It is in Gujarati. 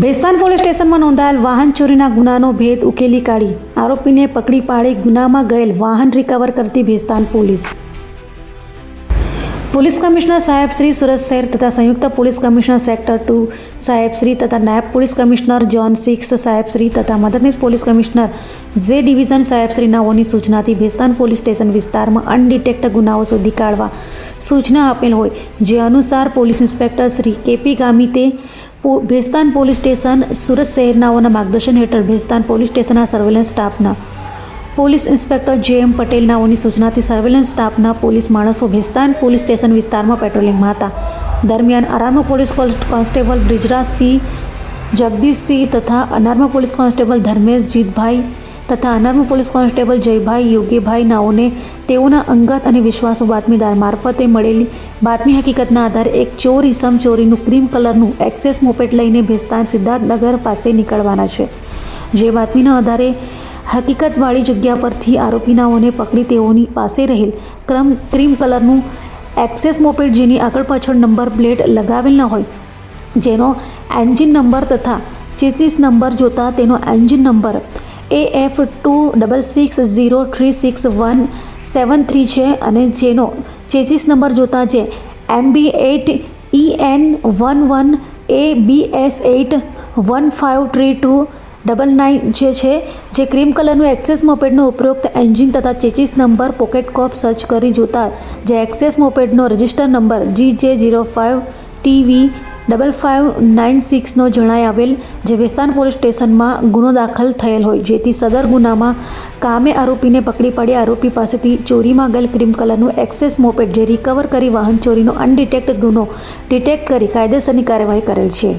ભેસ્તાન પોલીસ સ્ટેશનમાં નોંધાયેલ વાહન ચોરીના ગુનાનો ભેદ ઉકેલી કાઢી આરોપીને પકડી પાડી ગુનામાં ગયેલ વાહન રિકવર કરતી ભેસ્તાન પોલીસ કમિશનર સાહેબ શ્રી સુરત શહેર તથા સંયુક્ત પોલીસ કમિશનર સેક્ટર 2 સાહેબ શ્રી તથા નાયબ પોલીસ કમિશનર ઝોન 6 સાહેબ શ્રી તથા મદદનીશ પોલીસ કમિશનર જે ડિવિઝન સાહેબ શ્રીનાઓની સૂચનાથી ભેસ્તાન પોલીસ સ્ટેશન વિસ્તારમાં અનડિટેક્ટ ગુનાઓ શોધી કાઢવા સૂચના આપેલ હોય જે અનુસાર પોલીસ ઇન્સ્પેક્ટર શ્રી કેપી ગામિતે ભેસ્તાન પોલીસ સ્ટેશન સુરત શહેરનાઓના માર્ગદર્શન હેઠળ ભેસ્તાન પોલીસ સ્ટેશનના સર્વેલન્સ સ્ટાફના પોલીસ ઇન્સ્પેક્ટર જે.એમ. પટેલનાઓની સૂચનાથી સર્વેલન્સ સ્ટાફના પોલીસ માણસો ભેસ્તાન પોલીસ સ્ટેશન વિસ્તારમાં પેટ્રોલિંગમાં હતા. દરમિયાન unarmed police constable Brijrajsinh Jagdishsinh તથા unarmed police constable Dharmesh Jitbhai તથા unarmed police constable Jaybhai Yogibhai નાઓને તેઓના અંગત અને વિશ્વાસુ બાતમીદાર મારફતે મળેલી બાતમી હકીકતના આધારે એક ચોર ઈસમ ચોરીનું ક્રીમ કલરનું એક્સેસ મોપેડ લઈને ભેસ્તાન સિદ્ધાર્થનગર પાસે નીકળવાના છે. જે બાતમીના આધારે હકીકતવાળી જગ્યા પરથી આરોપીનાઓને પકડી તેઓની પાસે રહેલ ક્રીમ કલરનું એક્સેસ મોપેડ જેની આગળ પાછળ નંબર પ્લેટ લગાવેલ ન હોય જેનો એન્જિન નંબર તથા ચેસિસ નંબર જોતા તેનો એન્જિન નંબર AF26603617 છે અને જેનો ચેસિસ નંબર જોતા જે MB8EN11ABS8153299 જે ક્રીમ કલરનું એક્સેસ મોપેડનો ઉપરોક્ત એન્જિન તથા chassis number pocket cop search કરી જોતા જે એક્સેસ મોપેડનો રજિસ્ટર નંબર GJ05TV5596નો જણાઈ આવેલ જે ભેસ્તાન પોલીસ સ્ટેશનમાં ગુનો દાખલ થયેલ હોય જેથી સદર ગુનામાં કામે આરોપીને પકડી પાડી આરોપી પાસેથી ચોરીમાં ગયેલ ક્રીમ કલરનું એક્સેસ મોપેડ જે રિકવર કરી વાહન ચોરીનો અનડિટેક્ટ ગુનો ડિટેક્ટ કરી કાયદેસરની કાર્યવાહી કરેલ છે.